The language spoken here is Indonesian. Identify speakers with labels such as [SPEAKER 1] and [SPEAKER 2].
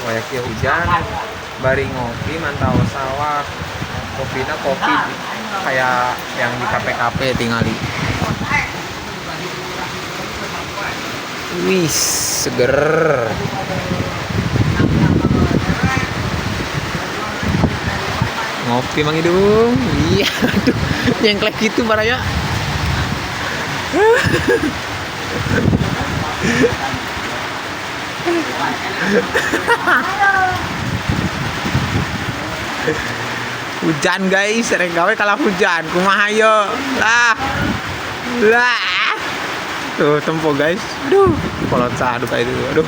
[SPEAKER 1] Wayaki hujan, bari ngopi mantau sawah. Kopinya kopi kayak yang di kafe-kafe tingali. Wih, seger. Ngopi mang hidung. Iya, aduh, nyengklek gitu baraya. Hujan guys, sering gawe kalah hujan. Kumaha yo? Lah. Lah. Tuh tempo guys. Aduh, kolot sadu kayak itu. Aduh.